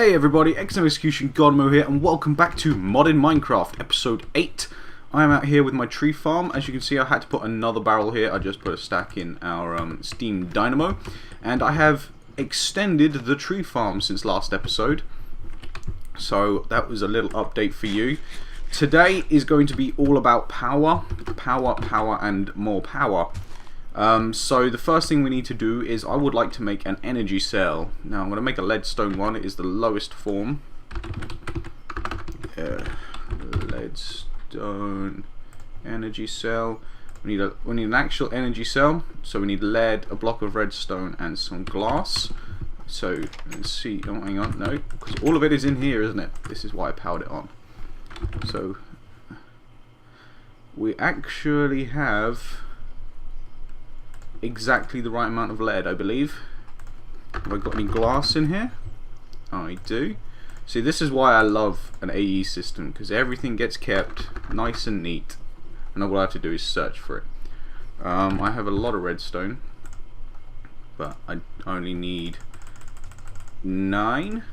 Hey everybody, XM Execution Godmo here, and welcome back to Modded Minecraft, episode 8. I am out here with my tree farm. As you can see, I had to put another barrel here. I just put a stack in our Steam Dynamo, and I have extended the tree farm since last episode. So that was a little update for you. Today is going to be all about power, and more power. So the first thing we need to do is I would like to make an energy cell. Now I'm going to make a leadstone one. It is the lowest form. Leadstone energy cell. We need an actual energy cell. So we need lead, a block of redstone, and some glass. So let's see. Oh, hang on, no, because all of it is in here, isn't it? This is why I powered it on. So we actually have exactly the right amount of lead, I believe. Have I got any glass in here? I do. See, this is why I love an AE system, because everything gets kept nice and neat, and all I have to do is search for it. I have a lot of redstone, but I only need 9.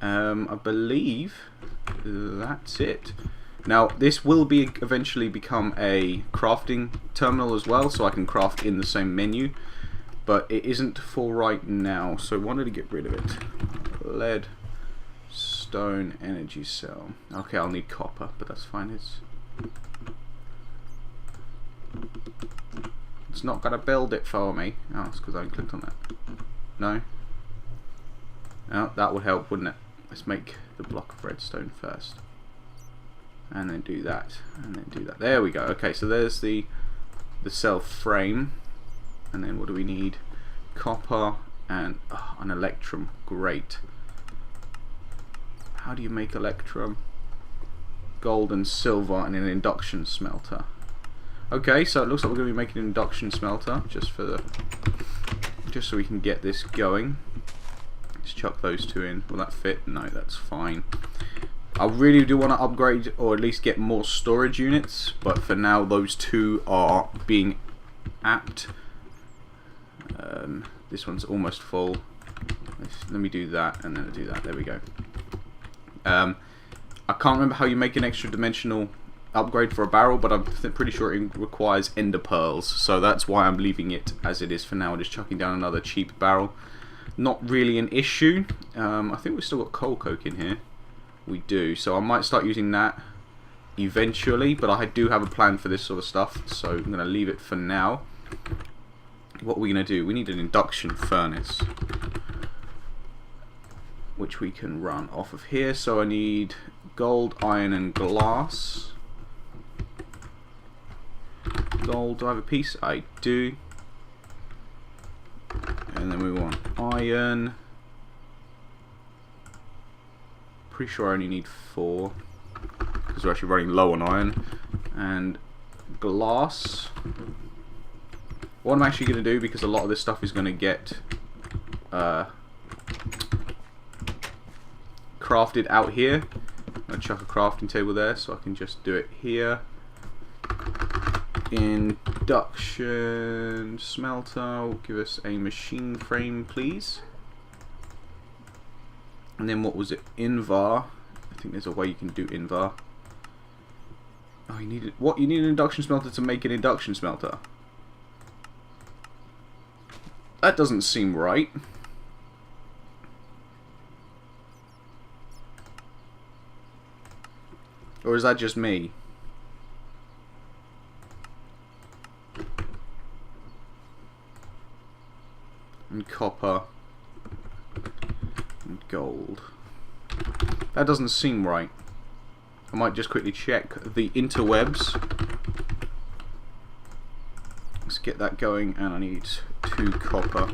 I believe that's it. Now this will be eventually become a crafting terminal as well, so I can craft in the same menu, but it isn't for right now, so I wanted to get rid of it. Lead, stone, energy cell. Okay, I'll need copper, but that's fine. It's not gonna build it for me. Oh, it's because I clicked on that. No? Oh, that would help, wouldn't it? Let's make the block of redstone first. And then do that, and then do that. There we go. Okay, so there's the cell frame, and then what do we need? Copper and an electrum. Great. How do you make electrum? Gold and silver and an induction smelter. Okay, so it looks like we're going to be making an induction smelter just so we can get this going. Let's chuck those two in. Will that fit? No, that's fine. I really do want to upgrade, or at least get more storage units, but for now those two are being apt. This one's almost full. Let me do that, and then do that. There we go. I can't remember how you make an extra dimensional upgrade for a barrel, but I'm pretty sure it requires ender pearls, so that's why I'm leaving it as it is for now. Just chucking down another cheap barrel. Not really an issue. I think we've still got coal coke in here. We do, so I might start using that eventually, but I do have a plan for this sort of stuff, so I'm going to leave it for now. What are we going to do? We need an induction furnace, which we can run off of here. So I need gold, iron, and glass. Gold, do I have a piece? I do. And then we want iron. Pretty sure I only need 4 because we're actually running low on iron. And glass. What I'm actually going to do, because a lot of this stuff is going to get crafted out here, I'm going to chuck a crafting table there so I can just do it here. Induction smelter will give us a machine frame, please. And then what was it? Invar. I think there's a way you can do Invar. Oh, you need what? You need an induction smelter to make an induction smelter. That doesn't seem right. Or is that just me? And copper. Gold. That doesn't seem right. I might just quickly check the interwebs. Let's get that going, and I need 2 copper.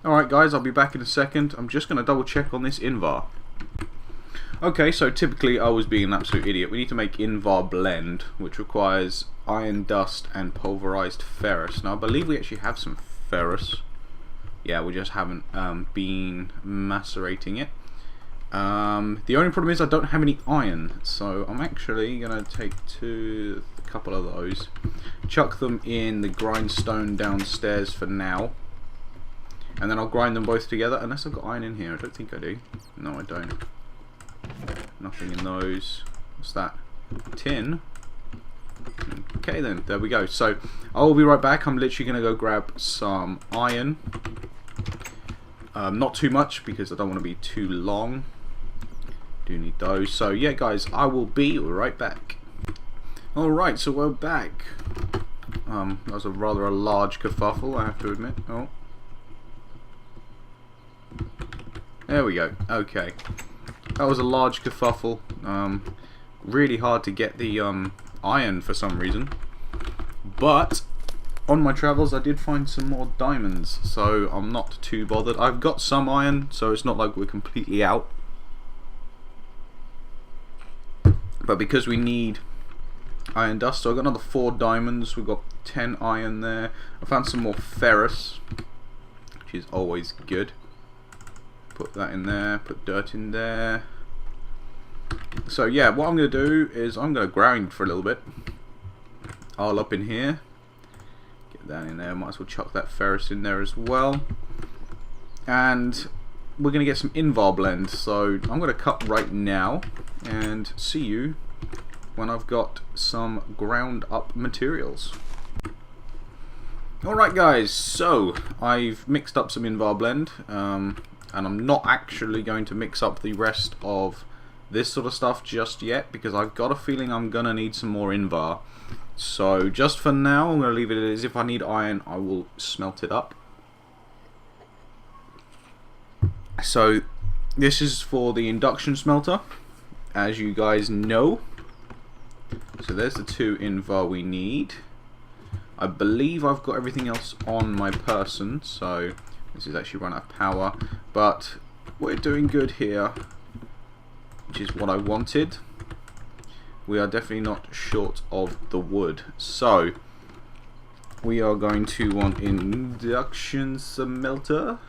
Alright guys, I'll be back in a second. I'm just going to double check on this Invar. Okay, so typically I was being an absolute idiot. We need to make Invar blend, which requires iron dust and pulverized ferrous. Now I believe we actually have some ferrous. Yeah, we just haven't been macerating it. The only problem is I don't have any iron, so I'm actually going to take to the a couple of those. Chuck them in the grindstone downstairs for now. And then I'll grind them both together, unless I've got iron in here. I don't think I do. No, I don't. Nothing in those. What's that? Tin? Okay then, there we go. So, I will be right back. I'm literally going to go grab some iron. Not too much, because I don't want to be too long. Do need those. So, yeah guys, I will be right back. Alright, so we're back. That was a rather a large kerfuffle, I have to admit. Oh. There we go. Okay. That was a large kerfuffle. Really hard to get the iron for some reason. But on my travels I did find some more diamonds, so I'm not too bothered. I've got some iron, so it's not like we're completely out. But because we need iron dust, so I've got another 4 diamonds. We've got 10 iron there. I found some more ferrous, which is always good. Put that in there, put dirt in there. So yeah, what I'm going to do is I'm going to grind for a little bit. All up in here. Get that in there, might as well chuck that ferrous in there as well. And we're going to get some Invar blend. So I'm going to cut right now and see you when I've got some ground up materials. Alright guys, so I've mixed up some Invar blend. And I'm not actually going to mix up the rest of this sort of stuff just yet, because I've got a feeling I'm going to need some more Invar. So just for now, I'm going to leave it as if I need iron, I will smelt it up. So this is for the induction smelter, as you guys know. So there's the 2 Invar we need. I believe I've got everything else on my person, so this is actually run out of power, but we're doing good here, which is what I wanted. We are definitely not short of the wood, so we are going to want induction smelter.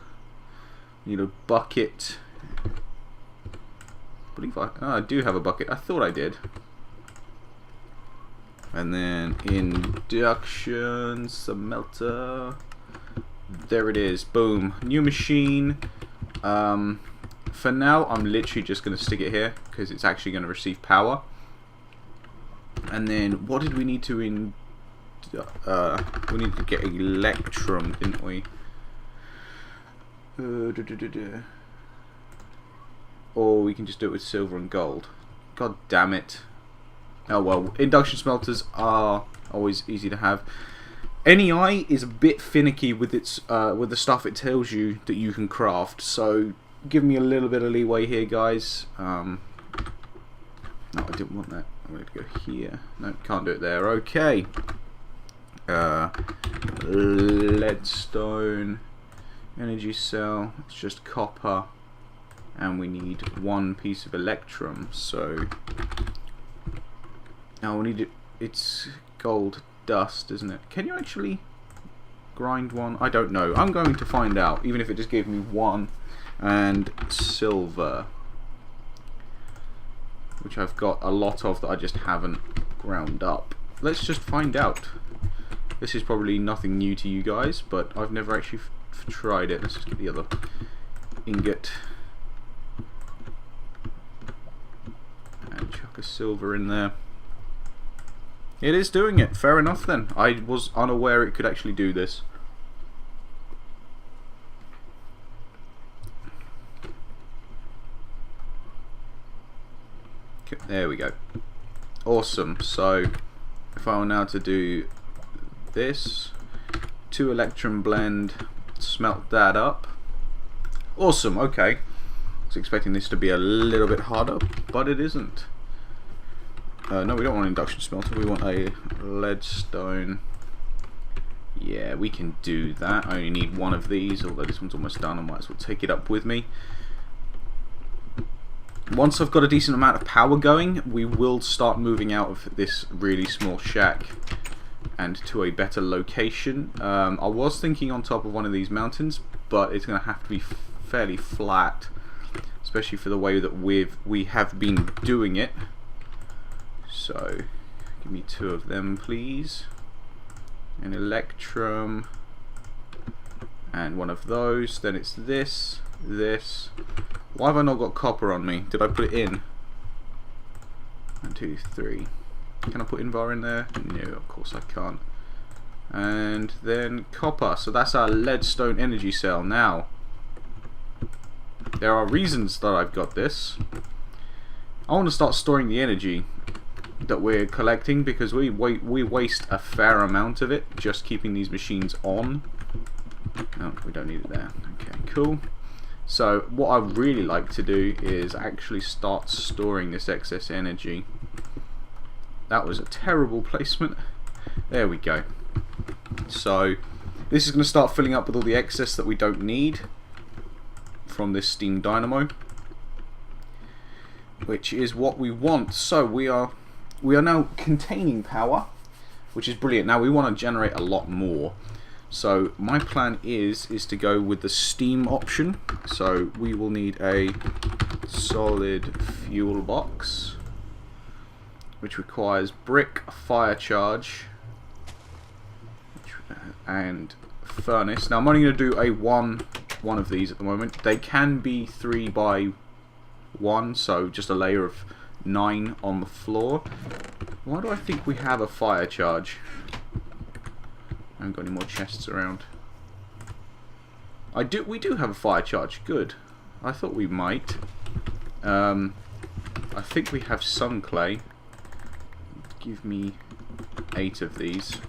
Need a bucket. I believe I do have a bucket. I thought I did. And then induction smelter. There it is. Boom. New machine. For now, I'm literally just going to stick it here because it's actually going to receive power. And then, what did we need to we need to get electrum, didn't we? Or we can just do it with silver and gold. God damn it. Oh well, induction smelters are always easy to have. NEI is a bit finicky with its with the stuff it tells you that you can craft, so give me a little bit of leeway here, guys. No, I didn't want that. I'm going to go here. No, can't do it there. Okay. Leadstone, energy cell. It's just copper, and we need 1 piece of electrum. So now we need it. It's gold dust, isn't it? Can you actually grind 1? I don't know. I'm going to find out, even if it just gave me 1. And silver, which I've got a lot of that I just haven't ground up. Let's just find out. This is probably nothing new to you guys, but I've never actually tried it. Let's just get the other ingot and chuck a silver in there. It is doing it. Fair enough then. I was unaware it could actually do this. Okay, there we go. Awesome. So if I were now to do this, 2 electrum blend, smelt that up. Awesome. Okay. I was expecting this to be a little bit harder, but it isn't. No, we don't want an induction smelter, we want a leadstone. Yeah, we can do that. I only need 1 of these, although this one's almost done. I might as well take it up with me. Once I've got a decent amount of power going, we will start moving out of this really small shack and to a better location. I was thinking on top of one of these mountains, but it's going to have to be fairly flat, especially for the way that we have been doing it. So Give me 2 of them, please. An electrum. And 1 of those. Then it's this. Why have I not got copper on me? Did I put it in? 1, 2, 3. Can I put Invar in there? No, of course I can't. And then copper. So that's our leadstone energy cell. Now, there are reasons that I've got this. I want to start storing the energy that we're collecting, because we waste a fair amount of it just keeping these machines on. Oh, we don't need it there. Okay, cool. So what I really like to do is actually start storing this excess energy. That was a terrible placement. There we go. So this is going to start filling up with all the excess that we don't need from this steam dynamo, which is what we want. So we are now containing power, which is brilliant. Now we want to generate a lot more. So my plan is to go with the steam option. So we will need a solid fuel box, which requires brick, fire charge, and furnace. Now I'm only going to do a one of these at the moment. They can be 3 by 1, so just a layer of 9 on the floor. Why do I think we have a fire charge? I haven't got any more chests around. We do have a fire charge. Good. I thought we might. I think we have some clay. Give me 8 of these.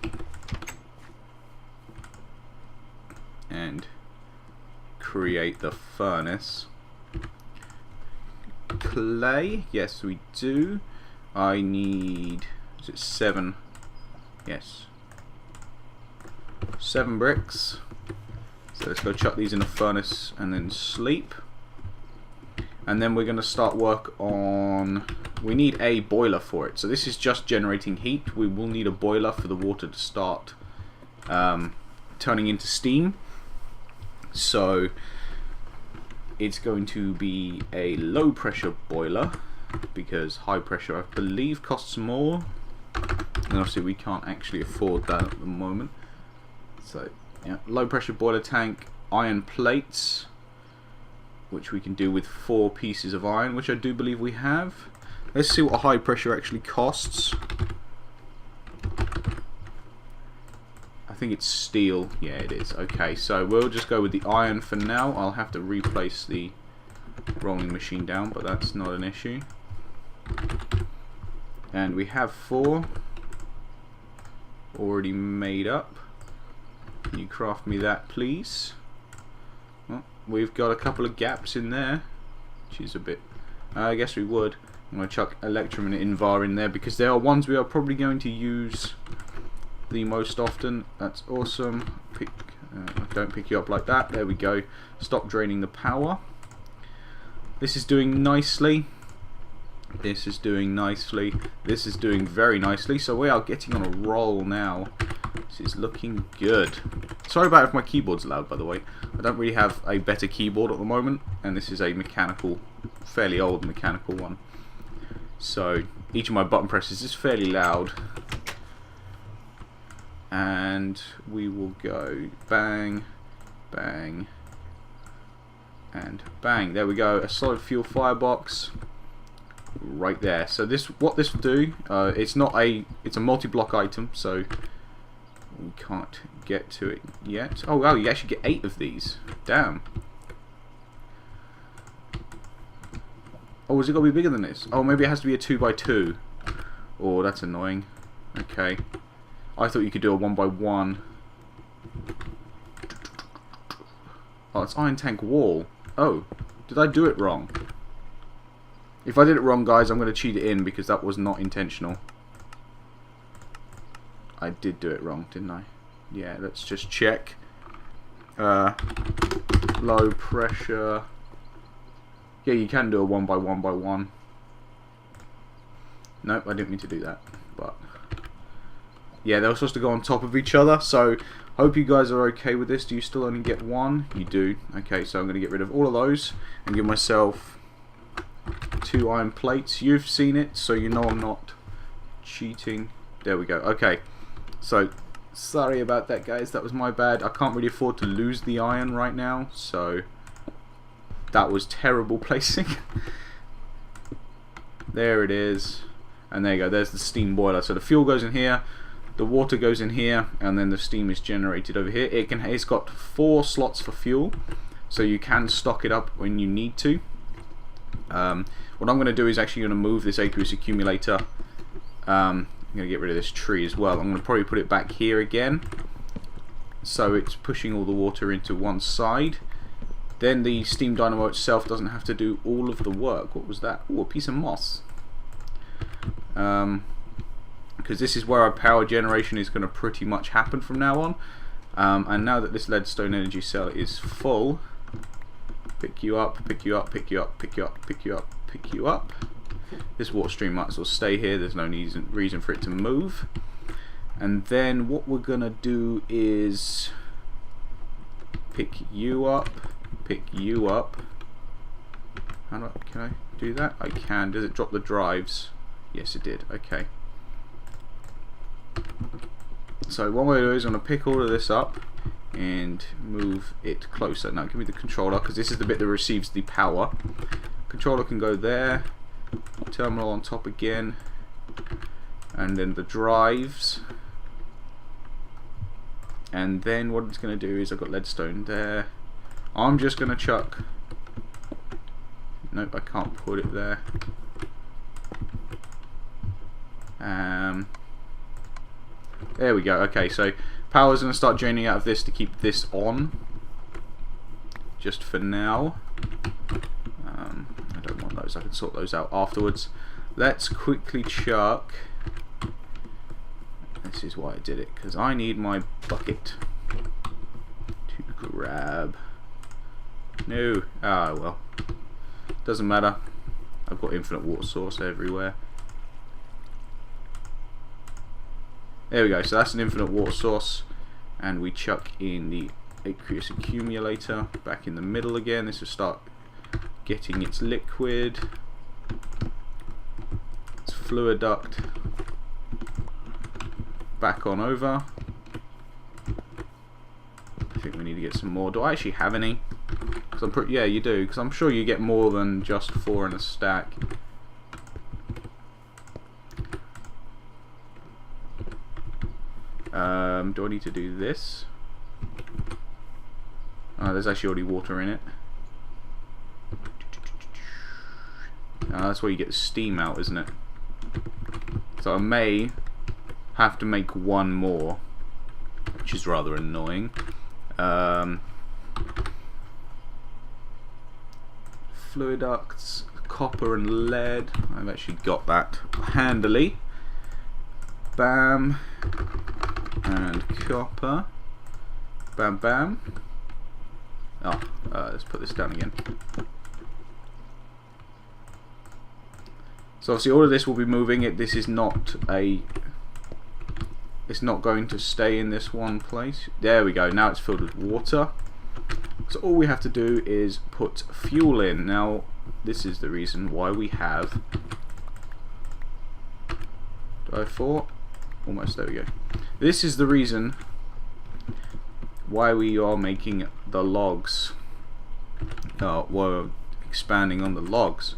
And create the furnace. Clay. Yes, we do. I need... is it 7? Yes. 7 bricks. So let's go chuck these in the furnace and then sleep. And then we're going to start work on... we need a boiler for it. So this is just generating heat. We will need a boiler for the water to start turning into steam. So it's going to be a low pressure boiler, because high pressure I believe costs more. And obviously we can't actually afford that at the moment. So yeah, low pressure boiler tank, iron plates, which we can do with 4 pieces of iron, which I do believe we have. Let's see what a high pressure actually costs. I think it's steel. Yeah, it is. Okay, so we'll just go with the iron for now. I'll have to replace the rolling machine down, but that's not an issue. And we have 4 already made up. Can you craft me that, please? Well, we've got a couple of gaps in there, which is a bit... I guess we would. I'm going to chuck Electrum and Invar in there, because they are ones we are probably going to use the most often. That's awesome. Don't pick you up like that. There we go. Stop draining the power. This is doing nicely. This is doing nicely. This is doing very nicely. So we are getting on a roll now. This is looking good. Sorry about if my keyboard's loud, by the way. I don't really have a better keyboard at the moment, and this is a mechanical, fairly old mechanical one. So each of my button presses is fairly loud. And we will go bang, bang, and bang. There we go. A solid fuel firebox right there. So what this will do, it's a multi-block item, so we can't get to it yet. Oh wow, you actually get 8 of these. Damn. Oh, is it going to be bigger than this? Oh, maybe it has to be a 2x2. Oh, that's annoying. Okay. I thought you could do a 1x1. Oh, it's iron tank wall. Oh, did I do it wrong? If I did it wrong, guys, I'm going to cheat it in, because that was not intentional. I did do it wrong, didn't I? Yeah, let's just check. Low pressure. Yeah, you can do a 1x1x1. Nope, I didn't mean to do that. But yeah, they're supposed to go on top of each other. So hope you guys are okay with this. Do you still only get 1? You do. Okay, so I'm going to get rid of all of those and give myself 2 iron plates. You've seen it, so you know I'm not cheating. There we go. Okay, so sorry about that, guys. That was my bad. I can't really afford to lose the iron right now, so that was terrible placing. There it is, and there you go. There's the steam boiler. So the fuel goes in here, the water goes in here, and then the steam is generated over here. It's got 4 slots for fuel, so you can stock it up when you need to. What I'm going to do is actually going to move this aqueous accumulator. I'm going to get rid of this tree as well. I'm going to probably put it back here again, so it's pushing all the water into one side. Then the steam dynamo itself doesn't have to do all of the work. What was that? Oh, a piece of moss. Because this is where our power generation is going to pretty much happen from now on. And now that this leadstone energy cell is full, pick you up, pick you up, pick you up, pick you up, pick you up, pick you up. This water stream might as well stay here. There's no reason for it to move. And then what we're going to do is pick you up, pick you up. Can I do that? I can. Does it drop the drives? Yes, it did. Okay. So what I'm going to do is I'm going to pick all of this up and move it closer. Now give me the controller, because this is the bit that receives the power. Controller can go there. Terminal on top again. And then the drives. And then what it's going to do is I've got leadstone there. I'm just going to chuck... Nope, I can't put it there. There we go. Okay, so power's going to start draining out of this to keep this on. Just for now. I don't want those. I can sort those out afterwards. Let's quickly chuck... This is why I did it, because I need my bucket to grab. No. Ah, well. Doesn't matter. I've got infinite water source everywhere. There we go. So that's an infinite water source. And we chuck in the aqueous accumulator back in the middle again. This will start getting its liquid. Its fluid duct back on over. I think we need to get some more. Do I actually have any? Cause I'm yeah, you do. Because I'm sure you get more than just 4 in a stack. Do I need to do this? Oh, there's actually already water in it. That's where you get the steam out, isn't it? So I may have to make one more, which is rather annoying. Fluid ducts, copper and lead. I've actually got that handily. Bam. And copper. Bam bam. Oh, let's put this down again. So obviously all of this will be moving. This is not a... It's not going to stay in this one place. There we go. Now it's filled with water. So all we have to do is put fuel in. Now this is the reason why we have... Do I have 4? Almost, there we go. This is the reason why we are making the logs. We're expanding on the logs.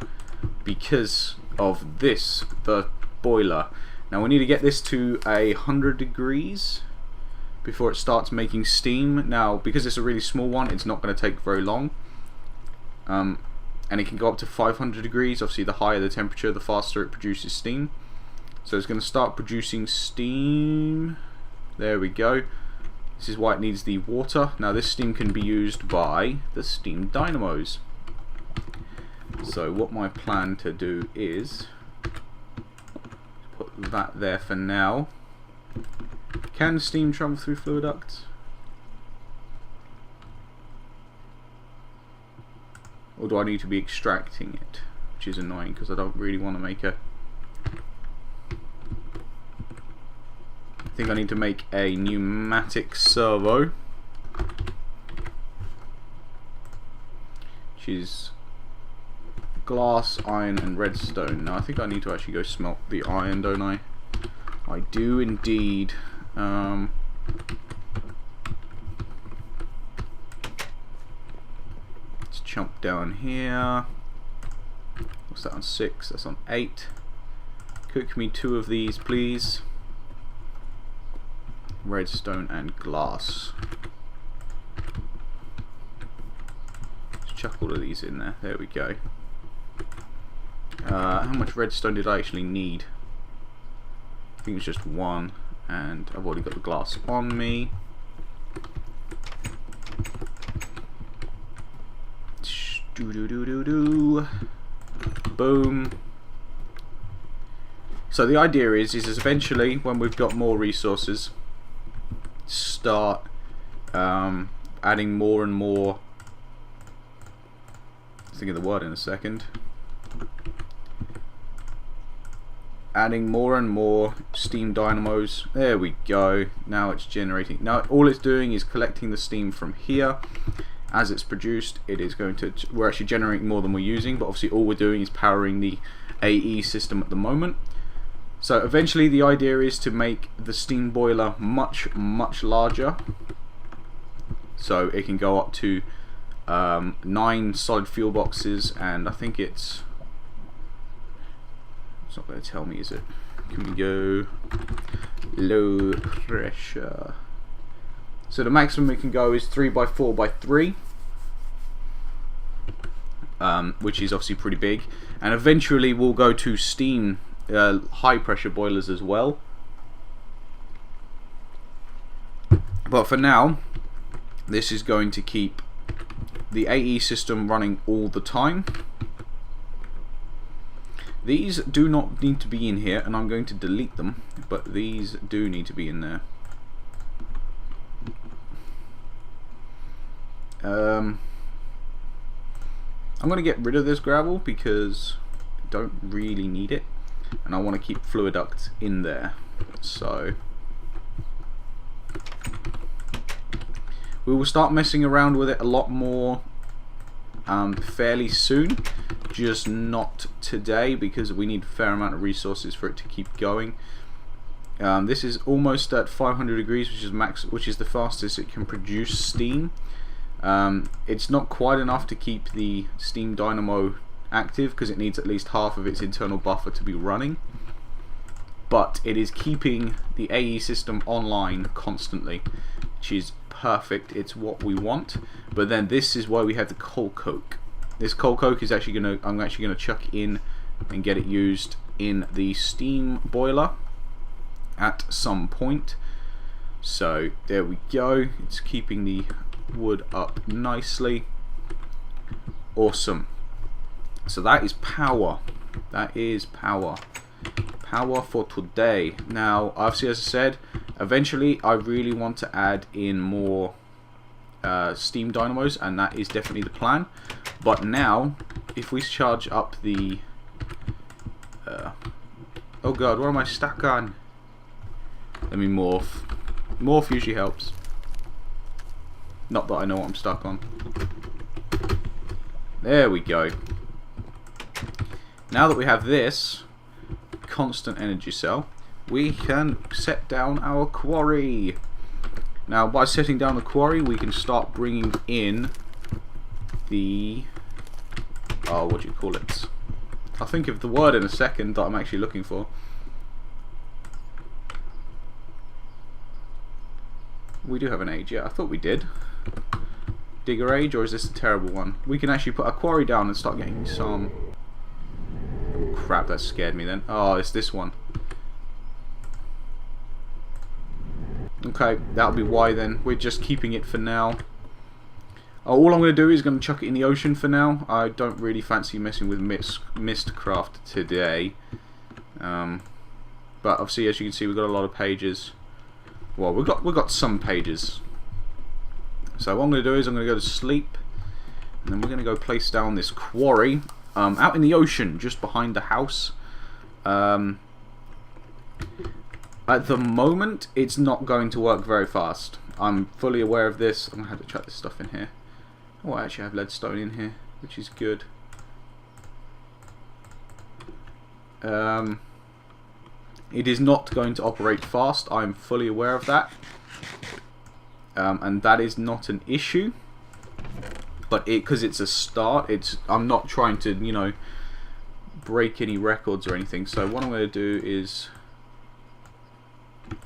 Because of this, the boiler. Now we need to get this to 100 degrees before it starts making steam. Now because it's a really small one, it's not going to take very long. And it can go up to 500 degrees. Obviously the higher the temperature, the faster it produces steam. So it's going to start producing steam. There we go. This is why it needs the water. Now this steam can be used by the steam dynamos. So what my plan to do is put that there for now. Can steam travel through fluid ducts? Or do I need to be extracting it? Which is annoying because I don't really want to make a... I think I need to make a pneumatic servo, which is glass, iron and redstone. Now I think I need to actually go smelt the iron, don't I? I do indeed. Let's jump down here. What's that on 6? That's on 8. Cook me 2 of these, please. Redstone and glass. Let's chuck all of these in there. There we go. How much redstone did I actually need? I think it's just 1, and I've already got the glass on me. Do do do do do. Boom. So the idea is eventually, when we've got more resources, start adding more and more. I'll think of the word in a second. Adding more and more steam dynamos. There we go. Now it's generating. Now all it's doing is collecting the steam from here. As it's produced, it is going to. We're actually generating more than we're using, but obviously all we're doing is powering the AE system at the moment. So eventually, the idea is to make the steam boiler much larger, so it can go up to 9 solid fuel boxes, and I think it's not going to tell me, is it? Can we go low pressure? So the maximum we can go is 3x4x3, which is obviously pretty big, and eventually we'll go to steam high pressure boilers as well. But for now, this is going to keep the AE system running all the time. These do not need to be in here, and I'm going to delete them, but these do need to be in there. I'm going to get rid of this gravel because I don't really need it, and I want to keep fluid ducts in there. So we will start messing around with it a lot more fairly soon, just not today because we need a fair amount of resources for it to keep going. This is almost at 500 degrees, which is the fastest it can produce steam. It's not quite enough to keep the steam dynamo active because it needs at least half of its internal buffer to be running, but it is keeping the AE system online constantly, which is perfect. It's what we want. But then this is why we have the coal coke. This coal coke is actually I'm actually gonna chuck in and get it used in the steam boiler at some point. So there we go. It's keeping the wood up nicely. Awesome. So that is power. That is power. Power for today. Now, obviously, as I said, eventually I really want to add in more steam dynamos, and that is definitely the plan. But now, if we charge up the oh god, what am I stuck on? Let me morph. Morph usually helps. Not that I know what I'm stuck on. There we go. Now that we have this constant energy cell, we can set down our quarry. Now, by setting down the quarry, we can start bringing in the what do you call it? I'll think of the word in a second that I'm actually looking for. We do have an age, yeah, I thought we did. Digger age, or is this a terrible one? We can actually put a quarry down and start getting some. Oh crap, that scared me then. Oh, it's this one. Okay, that'll be why then. We're just keeping it for now. All I'm going to do is going to chuck it in the ocean for now. I don't really fancy messing with Mistcraft today. But obviously, as you can see, we've got a lot of pages. Well, we've got some pages. So what I'm going to do is I'm going to go to sleep, and then we're going to go place down this quarry out in the ocean, just behind the house. At the moment, it's not going to work very fast. I'm fully aware of this. I'm going to have to chuck this stuff in here. Oh, I actually have leadstone in here, which is good. It is not going to operate fast. I'm fully aware of that. And that is not an issue. But because it's a start, I'm not trying to, you know, break any records or anything. So what I'm going to do is,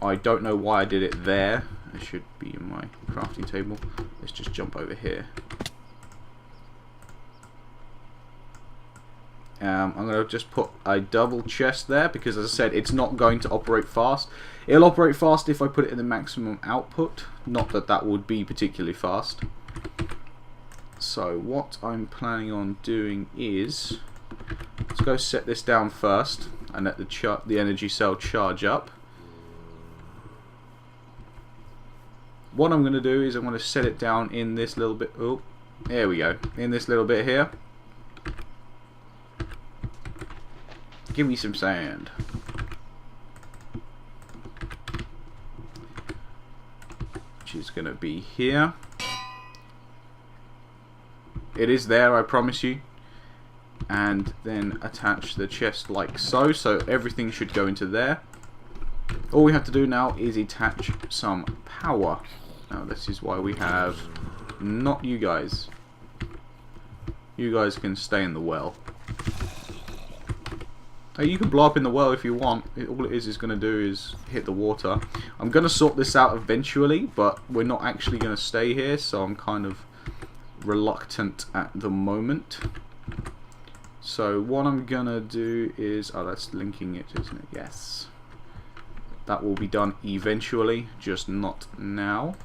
I don't know why I did it there. It should be in my crafting table. Let's just jump over here. I'm going to just put a double chest there because, as I said, it's not going to operate fast. It'll operate fast if I put it in the maximum output. Not that that would be particularly fast. So what I'm planning on doing is, let's go set this down first and let the energy cell charge up. What I'm going to do is I'm going to set it down in this little bit. Oh, there we go. In this little bit here. Give me some sand. Which is going to be here. It is there, I promise you. And then attach the chest like so. So everything should go into there. All we have to do now is attach some power. Now this is why we have not you guys. You guys can stay in the well. Now you can blow up in the well if you want. All it is going to do is hit the water. I'm going to sort this out eventually, but we're not actually going to stay here, so I'm kind of reluctant at the moment. So what I'm going to do is, oh, that's linking it, isn't it? Yes. That will be done eventually, just not now.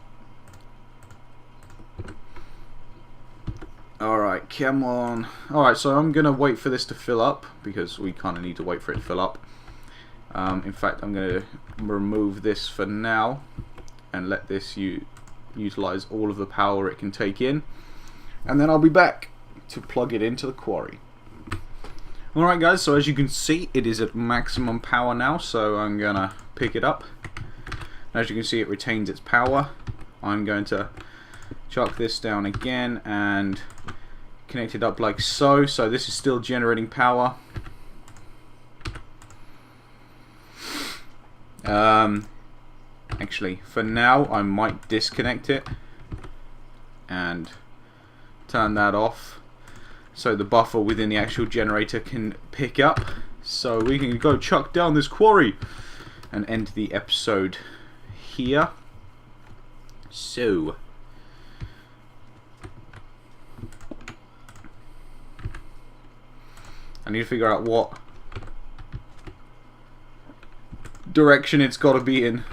Alright, come on. Alright, so I'm going to wait for this to fill up, because we kind of need to wait for it to fill up. In fact, I'm going to remove this for now, and let this utilize all of the power it can take in. And then I'll be back to plug it into the quarry. Alright guys, so as you can see, it is at maximum power now, so I'm going to pick it up. As you can see, it retains its power. I'm going to chuck this down again and connect it up like so. So this is still generating power. Actually, for now, I might disconnect it and turn that off so the buffer within the actual generator can pick up, so we can go chuck down this quarry and end the episode here. So I need to figure out what direction it's got to be in.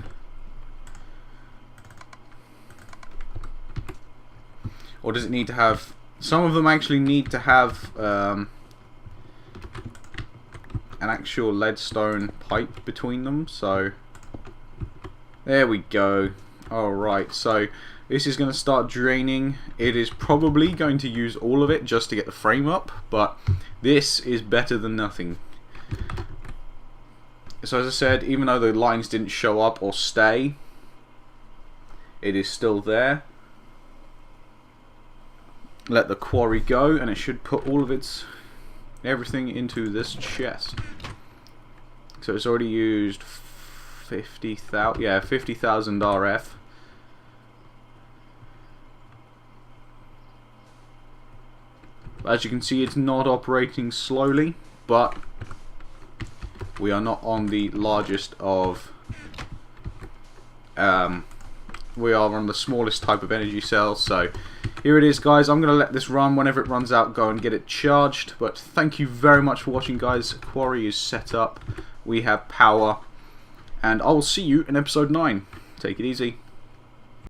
Or does it need to have... Some of them actually need to have an actual leadstone pipe between them. So there we go. Alright, so this is going to start draining. It is probably going to use all of it just to get the frame up, but this is better than nothing. So as I said, even though the lines didn't show up or stay, it is still there. Let the quarry go, and it should put all of everything into this chest. So it's already used 50,000, yeah, 50,000 RF. As you can see, it's not operating slowly, but we are not on the largest of we are on the smallest type of energy cell. So here it is, guys. I'm going to let this run. Whenever it runs out, go and get it charged. But thank you very much for watching, guys. Quarry is set up. We have power. And I will see you in episode 9. Take it easy.